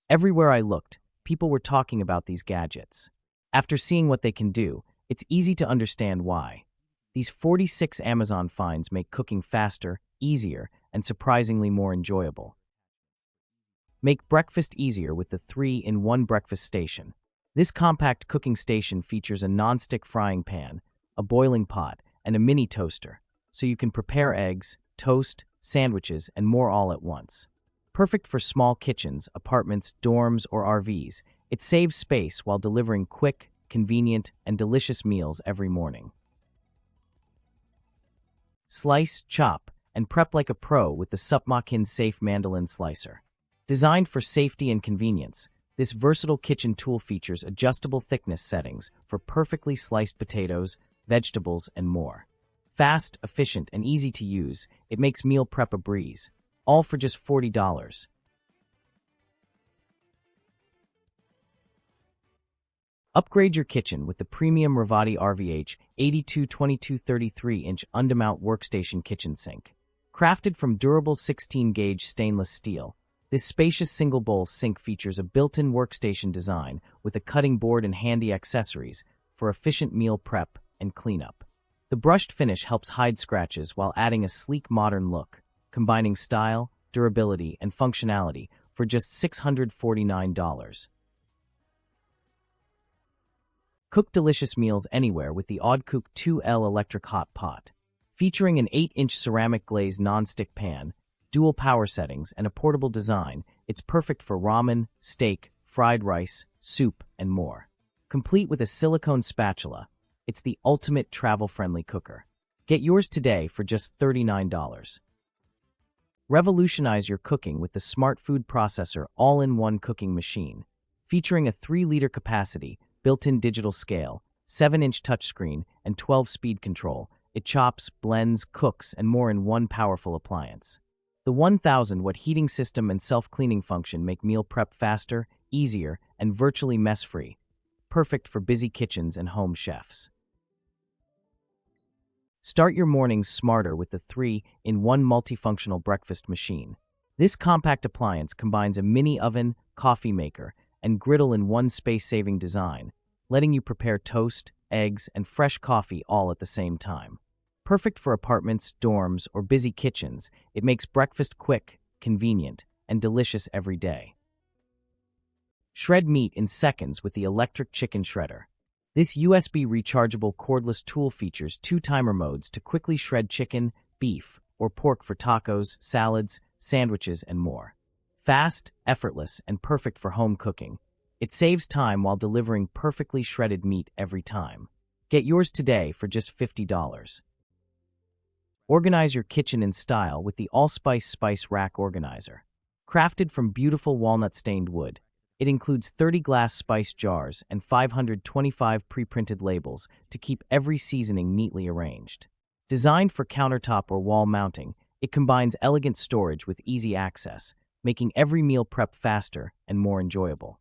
Everywhere I looked, people were talking about these gadgets. After seeing what they can do, it's easy to understand why. These 46 Amazon finds make cooking faster, easier, and surprisingly more enjoyable. Make breakfast easier with the 3-in-1 breakfast station. This compact cooking station features a non-stick frying pan, a boiling pot, and a mini toaster, so you can prepare eggs, toast, sandwiches, and more all at once. Perfect for small kitchens, apartments, dorms, or RVs, it saves space while delivering quick, convenient, and delicious meals every morning. Slice, chop, and prep like a pro with the Supmakin Safe Mandolin Slicer. Designed for safety and convenience, this versatile kitchen tool features adjustable thickness settings for perfectly sliced potatoes, vegetables, and more. Fast, efficient, and easy to use, it makes meal prep a breeze, all for just $40. Upgrade your kitchen with the premium Ravati RVH 82-22-33-inch undermount workstation kitchen sink. Crafted from durable 16-gauge stainless steel, this spacious single-bowl sink features a built-in workstation design with a cutting board and handy accessories for efficient meal prep and cleanup. The brushed finish helps hide scratches while adding a sleek modern look, combining style, durability, and functionality for just $649. Cook delicious meals anywhere with the Oddcook 2L electric hot pot. Featuring an 8-inch ceramic glazed non-stick pan, dual power settings, and a portable design, it's perfect for ramen, steak, fried rice, soup, and more. Complete with a silicone spatula, it's the ultimate travel-friendly cooker. Get yours today for just $39. Revolutionize your cooking with the Smart Food Processor all-in-one cooking machine. Featuring a 3-liter capacity, built-in digital scale, 7-inch touchscreen, and 12-speed control, it chops, blends, cooks, and more in one powerful appliance. The 1,000-watt heating system and self-cleaning function make meal prep faster, easier, and virtually mess-free. Perfect for busy kitchens and home chefs. Start your mornings smarter with the 3-in-1 multifunctional breakfast machine. This compact appliance combines a mini oven, coffee maker, and griddle in one space-saving design, letting you prepare toast, eggs, and fresh coffee all at the same time. Perfect for apartments, dorms, or busy kitchens, it makes breakfast quick, convenient, and delicious every day. Shred meat in seconds with the electric chicken shredder. This USB rechargeable cordless tool features 2 timer modes to quickly shred chicken, beef, or pork for tacos, salads, sandwiches, and more. Fast, effortless, and perfect for home cooking. It saves time while delivering perfectly shredded meat every time. Get yours today for just $50. Organize your kitchen in style with the Allspice Spice Rack Organizer. Crafted from beautiful walnut-stained wood, it includes 30 glass spice jars and 525 pre-printed labels to keep every seasoning neatly arranged. Designed for countertop or wall mounting, it combines elegant storage with easy access, making every meal prep faster and more enjoyable.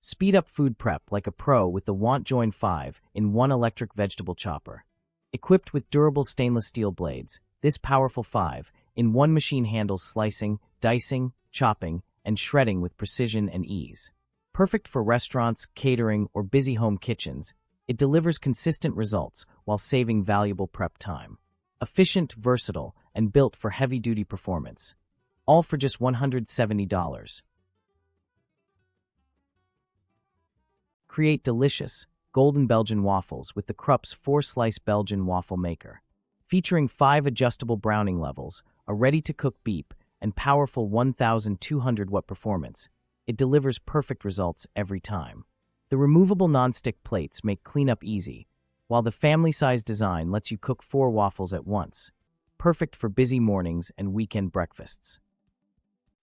Speed up food prep like a pro with the WantJoin 5-in-1 electric vegetable chopper. Equipped with durable stainless steel blades, this powerful 5-in-1 machine handles slicing, dicing, chopping, and shredding with precision and ease. Perfect for restaurants, catering, or busy home kitchens, it delivers consistent results while saving valuable prep time. Efficient, versatile, and built for heavy-duty performance. All for just $170. Create delicious, golden Belgian waffles with the Krups 4-slice Belgian waffle maker. Featuring 5 adjustable browning levels, a ready-to-cook beep, and powerful 1,200-watt performance, it delivers perfect results every time. The removable non-stick plates make cleanup easy, while the family-sized design lets you cook 4 waffles at once. Perfect for busy mornings and weekend breakfasts.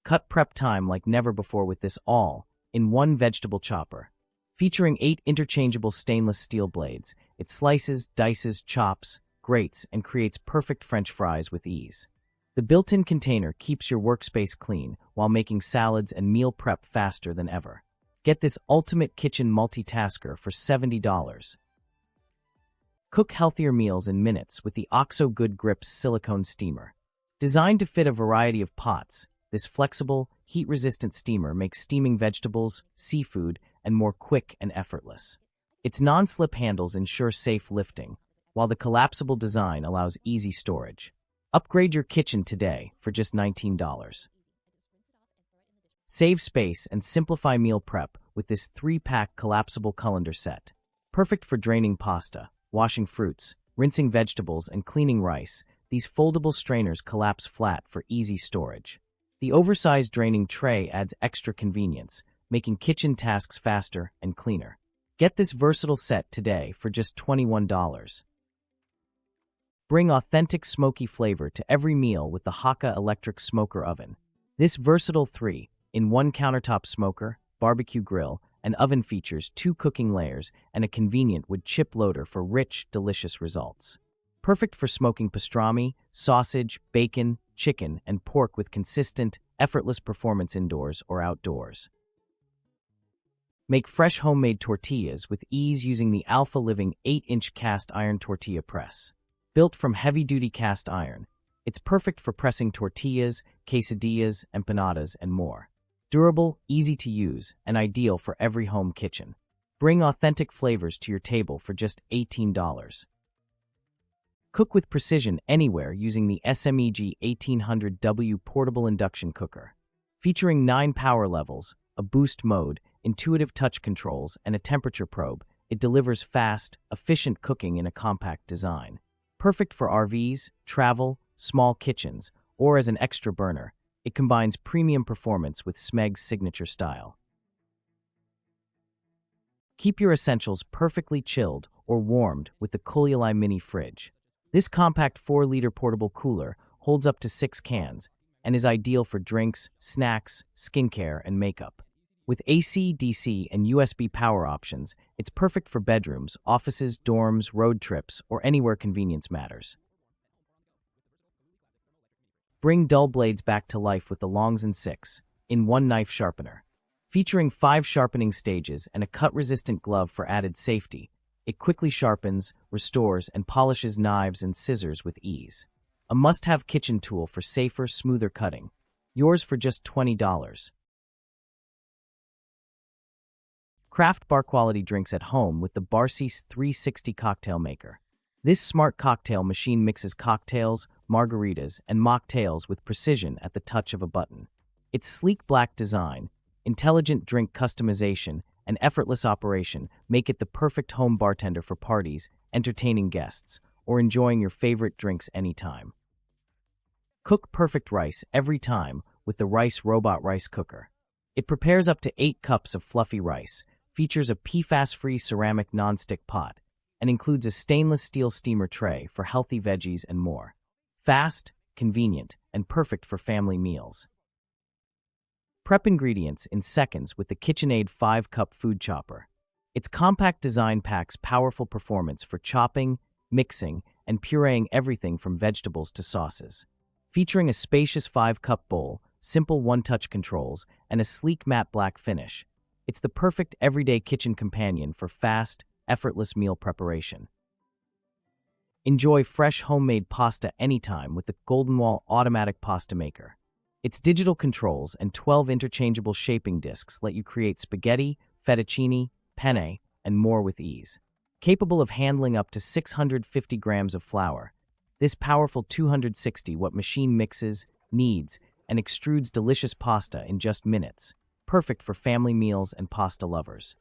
Cut prep time like never before with this all-in-one vegetable chopper. Featuring 8 interchangeable stainless steel blades, it slices, dices, chops, grates, and creates perfect French fries with ease. The built-in container keeps your workspace clean while making salads and meal prep faster than ever. Get this ultimate kitchen multitasker for $70. Cook healthier meals in minutes with the OXO Good Grips silicone steamer. Designed to fit a variety of pots, This flexible, heat-resistant steamer makes steaming vegetables, seafood, and more quick and effortless. Its non-slip handles ensure safe lifting, while the collapsible design allows easy storage. Upgrade your kitchen today for just $19. Save space and simplify meal prep with this 3-pack collapsible colander set. Perfect for draining pasta, washing fruits, rinsing vegetables, and cleaning rice. These foldable strainers collapse flat for easy storage. The oversized draining tray adds extra convenience, making kitchen tasks faster and cleaner. Get this versatile set today for just $21. Bring authentic smoky flavor to every meal with the Haka electric smoker oven. This versatile 3-in-1 countertop smoker, barbecue grill, and oven features 2 cooking layers and a convenient wood chip loader for rich, delicious results. Perfect for smoking pastrami, sausage, bacon, chicken, and pork with consistent, effortless performance indoors or outdoors. Make fresh homemade tortillas with ease using the Alpha Living 8-inch cast iron tortilla press. Built from heavy-duty cast iron, it's perfect for pressing tortillas, quesadillas, empanadas, and more. Durable, easy to use, and ideal for every home kitchen. Bring authentic flavors to your table for just $18. Cook with precision anywhere using the SMEG 1800W portable induction cooker. Featuring 9 power levels, a boost mode, intuitive touch controls, and a temperature probe, it delivers fast, efficient cooking in a compact design. Perfect for RVs, travel, small kitchens, or as an extra burner, it combines premium performance with Smeg's signature style. Keep your essentials perfectly chilled or warmed with the Kulialai Mini Fridge. This compact 4-liter portable cooler holds up to 6 cans and is ideal for drinks, snacks, skincare, and makeup. With AC, DC, and USB power options, it's perfect for bedrooms, offices, dorms, road trips, or anywhere convenience matters. Bring dull blades back to life with the Longs & 6-in-1 knife sharpener. Featuring 5 sharpening stages and a cut-resistant glove for added safety, it quickly sharpens, restores, and polishes knives and scissors with ease. A must-have kitchen tool for safer, smoother cutting. Yours for just $20. Craft bar-quality drinks at home with the Barcease 360 cocktail maker. This smart cocktail machine mixes cocktails, margaritas, and mocktails with precision at the touch of a button. Its sleek black design, intelligent drink customization, and effortless operation make it the perfect home bartender for parties, entertaining guests, or enjoying your favorite drinks anytime. Cook perfect rice every time with the Rice Robot Rice Cooker. It prepares up to 8 cups of fluffy rice, features a PFAS-free ceramic nonstick pot, and includes a stainless steel steamer tray for healthy veggies and more. Fast, convenient, and perfect for family meals. Prep ingredients in seconds with the KitchenAid 5-cup food chopper. Its compact design packs powerful performance for chopping, mixing, and pureeing everything from vegetables to sauces. Featuring a spacious 5-cup bowl, simple one-touch controls, and a sleek matte black finish, it's the perfect everyday kitchen companion for fast, effortless meal preparation. Enjoy fresh homemade pasta anytime with the Golden Wall automatic pasta maker. Its digital controls and 12 interchangeable shaping discs let you create spaghetti, fettuccine, penne, and more with ease. Capable of handling up to 650 grams of flour, this powerful 260-watt machine mixes, kneads, and extrudes delicious pasta in just minutes, perfect for family meals and pasta lovers.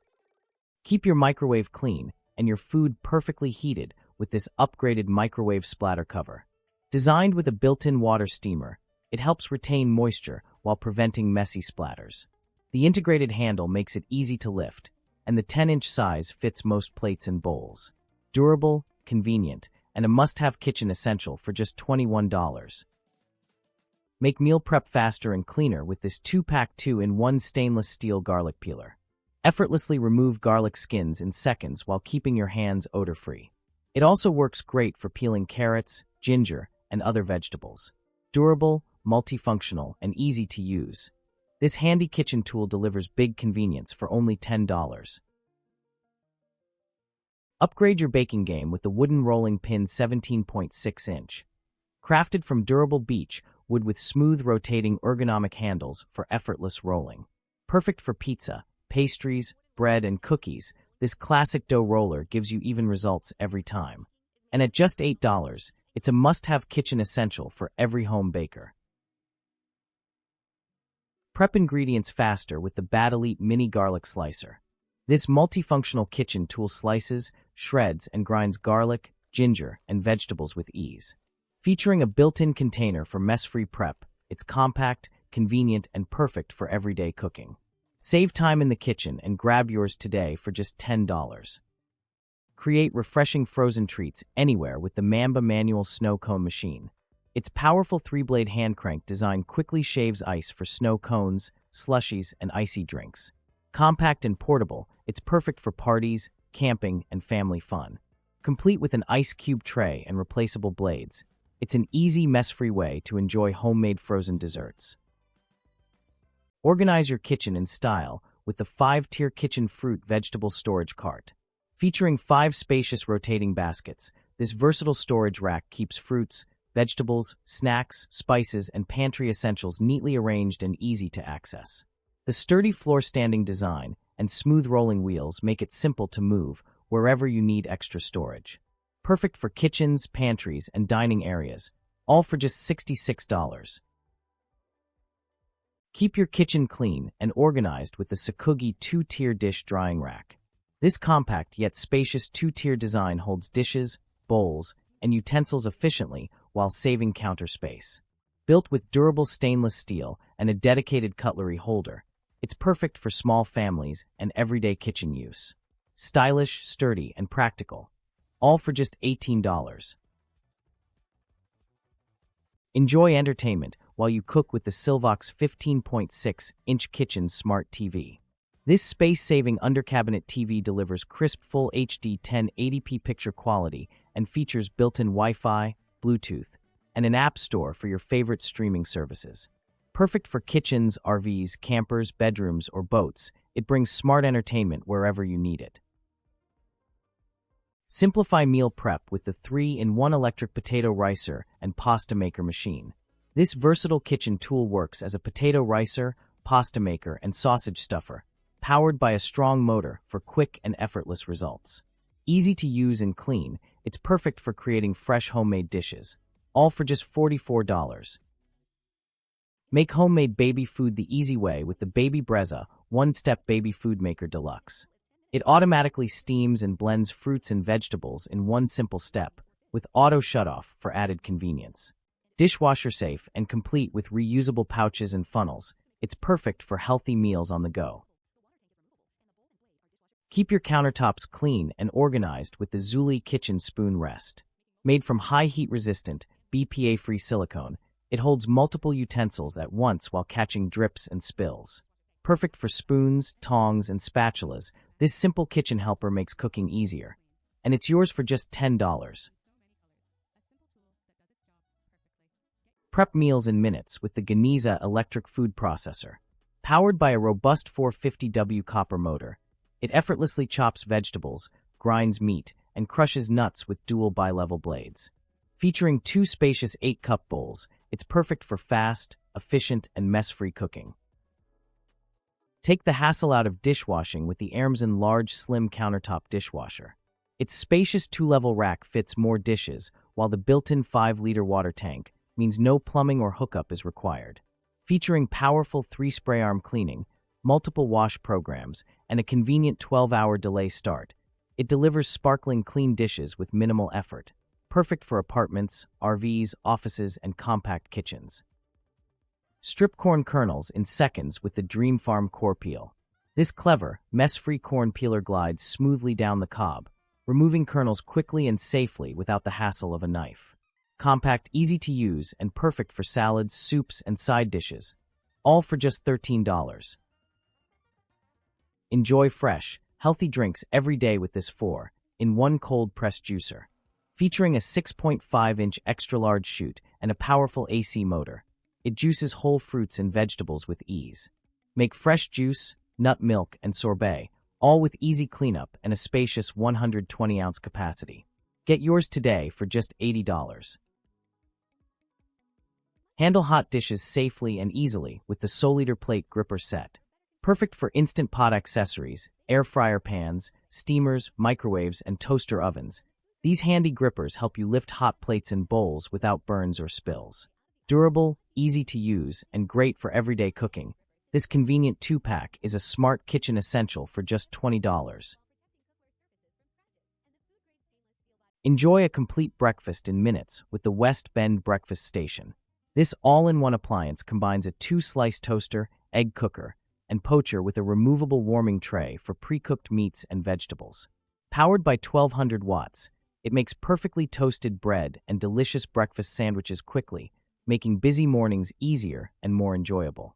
Keep your microwave clean and your food perfectly heated with this upgraded microwave splatter cover. Designed with a built-in water steamer, it helps retain moisture while preventing messy splatters. The integrated handle makes it easy to lift, and the 10-inch size fits most plates and bowls. Durable, convenient, and a must-have kitchen essential for just $21. Make meal prep faster and cleaner with this 2-pack 2-in-1 stainless steel garlic peeler. Effortlessly remove garlic skins in seconds while keeping your hands odor-free. It also works great for peeling carrots, ginger, and other vegetables. Durable, multifunctional, and easy to use. This handy kitchen tool delivers big convenience for only $10. Upgrade your baking game with the wooden rolling pin 17.6-inch. Crafted from durable beech, wood with smooth rotating ergonomic handles for effortless rolling. Perfect for pizza, pastries, bread, and cookies, this classic dough roller gives you even results every time. And at just $8, it's a must-have kitchen essential for every home baker. Prep ingredients faster with the Bad Elite Mini Garlic Slicer. This multifunctional kitchen tool slices, shreds, and grinds garlic, ginger, and vegetables with ease. Featuring a built-in container for mess-free prep, it's compact, convenient, and perfect for everyday cooking. Save time in the kitchen and grab yours today for just $10. Create refreshing frozen treats anywhere with the Mamba Manual Snow Cone Machine. Its powerful 3-blade hand crank design quickly shaves ice for snow cones, slushies, and icy drinks. Compact and portable, it's perfect for parties, camping, and family fun. Complete with an ice cube tray and replaceable blades, it's an easy, mess-free way to enjoy homemade frozen desserts. Organize your kitchen in style with the 5-tier kitchen fruit vegetable storage cart. Featuring 5 spacious rotating baskets, this versatile storage rack keeps fruits, vegetables, snacks, spices, and pantry essentials neatly arranged and easy to access. The sturdy floor-standing design and smooth rolling wheels make it simple to move wherever you need extra storage. Perfect for kitchens, pantries, and dining areas, all for just $66. Keep your kitchen clean and organized with the Sakugi 2-tier dish drying rack. This compact yet spacious 2-tier design holds dishes, bowls, and utensils efficiently while saving counter space. Built with durable stainless steel and a dedicated cutlery holder, it's perfect for small families and everyday kitchen use. Stylish, sturdy, and practical, all for just $18. Enjoy entertainment while you cook with the Silvox 15.6-inch Kitchen Smart TV. This space-saving under-cabinet TV delivers crisp Full HD 1080p picture quality and features built-in Wi-Fi, Bluetooth, and an app store for your favorite streaming services. Perfect for kitchens, RVs, campers, bedrooms, or boats, it brings smart entertainment wherever you need it. Simplify meal prep with the 3-in-1 electric potato ricer and pasta maker machine. This versatile kitchen tool works as a potato ricer, pasta maker, and sausage stuffer, powered by a strong motor for quick and effortless results. Easy to use and clean, it's perfect for creating fresh homemade dishes, all for just $44. Make homemade baby food the easy way with the Baby Brezza One-Step Baby Food Maker Deluxe. It automatically steams and blends fruits and vegetables in one simple step, with auto shutoff for added convenience. Dishwasher safe and complete with reusable pouches and funnels, it's perfect for healthy meals on the go. Keep your countertops clean and organized with the Zuli Kitchen Spoon Rest. Made from high heat-resistant, BPA-free silicone, it holds multiple utensils at once while catching drips and spills. Perfect for spoons, tongs, and spatulas, this simple kitchen helper makes cooking easier. And it's yours for just $10. Prep meals in minutes with the Geniza electric food processor. Powered by a robust 450W copper motor, it effortlessly chops vegetables, grinds meat, and crushes nuts with dual bi-level blades. Featuring 2 spacious 8-cup bowls, it's perfect for fast, efficient, and mess-free cooking. Take the hassle out of dishwashing with the Ermsen large slim countertop dishwasher. Its spacious 2-level rack fits more dishes, while the built-in 5-liter water tank means no plumbing or hookup is required. Featuring powerful 3-spray arm cleaning, multiple wash programs, and a convenient 12-hour delay start, it delivers sparkling clean dishes with minimal effort. Perfect for apartments, RVs, offices, and compact kitchens. Strip corn kernels in seconds with the Dream Farm Core Peel. This clever, mess-free corn peeler glides smoothly down the cob, removing kernels quickly and safely without the hassle of a knife. Compact, easy to use, and perfect for salads, soups, and side dishes, all for just $13. Enjoy fresh, healthy drinks every day with this 4-in-1 cold press juicer. Featuring a 6.5-inch extra-large chute and a powerful AC motor, it juices whole fruits and vegetables with ease. Make fresh juice, nut milk, and sorbet, all with easy cleanup and a spacious 120-ounce capacity. Get yours today for just $80. Handle hot dishes safely and easily with the Soliter plate gripper set. Perfect for Instant Pot accessories, air fryer pans, steamers, microwaves, and toaster ovens. These handy grippers help you lift hot plates and bowls without burns or spills. Durable, easy to use, and great for everyday cooking, this convenient 2-pack is a smart kitchen essential for just $20. Enjoy a complete breakfast in minutes with the West Bend Breakfast Station. This all-in-one appliance combines a 2-slice toaster, egg cooker, and poacher with a removable warming tray for pre-cooked meats and vegetables. Powered by 1200 watts, it makes perfectly toasted bread and delicious breakfast sandwiches quickly, making busy mornings easier and more enjoyable.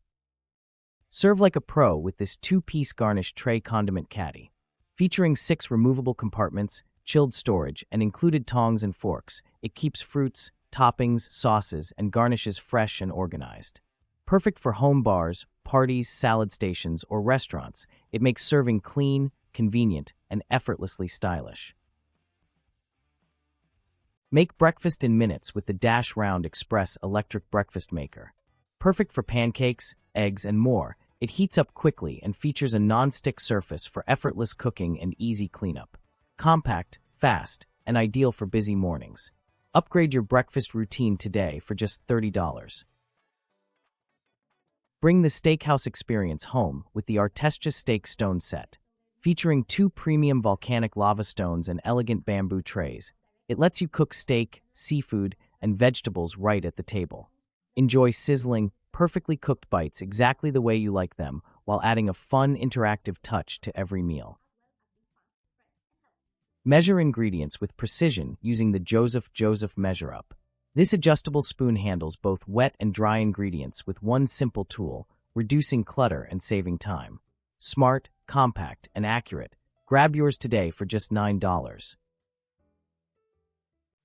Serve like a pro with this 2-piece garnish tray condiment caddy. Featuring 6 removable compartments, chilled storage, and included tongs and forks, it keeps fruits, toppings, sauces, and garnishes fresh and organized. Perfect for home bars, parties, salad stations, or restaurants, it makes serving clean, convenient, and effortlessly stylish. Make breakfast in minutes with the Dash Round Express electric breakfast maker. Perfect for pancakes, eggs, and more, it heats up quickly and features a non-stick surface for effortless cooking and easy cleanup. Compact, fast, and ideal for busy mornings. Upgrade your breakfast routine today for just $30. Bring the steakhouse experience home with the Artestia Steak Stone Set. Featuring 2 premium volcanic lava stones and elegant bamboo trays, it lets you cook steak, seafood, and vegetables right at the table. Enjoy sizzling, perfectly cooked bites exactly the way you like them while adding a fun, interactive touch to every meal. Measure ingredients with precision using the Joseph Measure Up. This adjustable spoon handles both wet and dry ingredients with one simple tool, reducing clutter and saving time. Smart, compact, and accurate. Grab yours today for just $9.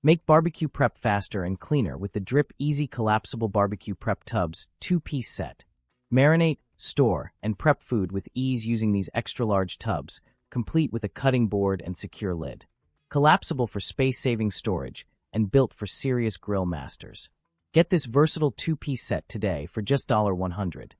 Make barbecue prep faster and cleaner with the Drip Easy Collapsible Barbecue Prep Tubs 2-piece set. Marinate, store, and prep food with ease using these extra-large tubs, complete with a cutting board and secure lid. Collapsible for space-saving storage and built for serious grill masters. Get this versatile 2-piece set today for just $100.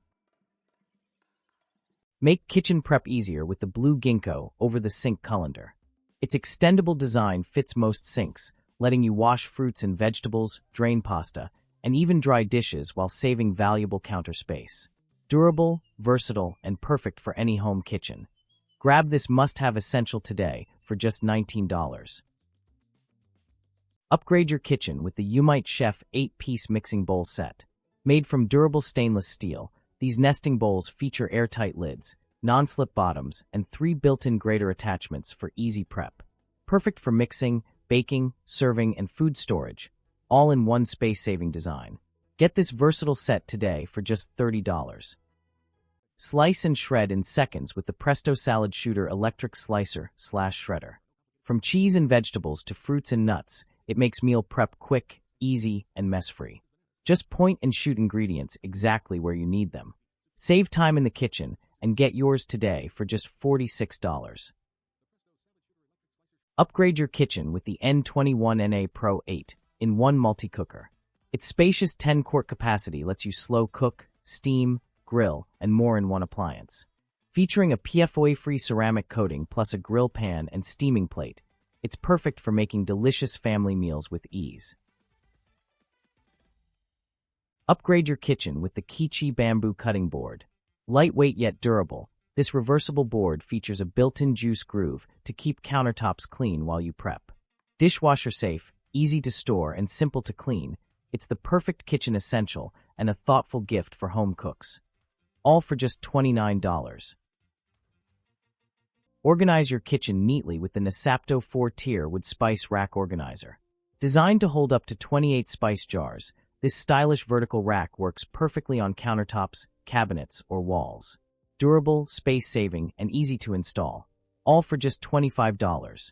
Make kitchen prep easier with the Blue Ginkgo over-the-sink colander. Its extendable design fits most sinks, letting you wash fruits and vegetables, drain pasta, and even dry dishes while saving valuable counter space. Durable, versatile, and perfect for any home kitchen. Grab this must-have essential today for just $19. Upgrade your kitchen with the Umite Chef 8-piece mixing bowl set. Made from durable stainless steel, these nesting bowls feature airtight lids, non-slip bottoms, and 3 built-in grater attachments for easy prep. Perfect for mixing, baking, serving, and food storage, all in one space-saving design. Get this versatile set today for just $30. Slice and shred in seconds with the Presto Salad Shooter electric slicer/shredder. From cheese and vegetables to fruits and nuts, it makes meal prep quick, easy, and mess-free. Just point and shoot ingredients exactly where you need them. Save time in the kitchen and get yours today for just $46. Upgrade your kitchen with the N21NA Pro 8-in-1 multi-cooker. Its spacious 10-quart capacity lets you slow cook, steam, grill, and more in one appliance. Featuring a PFOA-free ceramic coating plus a grill pan and steaming plate, it's perfect for making delicious family meals with ease. Upgrade your kitchen with the Kichi Bamboo Cutting Board. Lightweight yet durable, this reversible board features a built-in juice groove to keep countertops clean while you prep. Dishwasher safe, easy to store, and simple to clean, it's the perfect kitchen essential and a thoughtful gift for home cooks. All for just $29. Organize your kitchen neatly with the Nesapto 4-tier wood spice rack organizer. Designed to hold up to 28 spice jars, this stylish vertical rack works perfectly on countertops, cabinets, or walls. Durable, space-saving, and easy to install, all for just $25.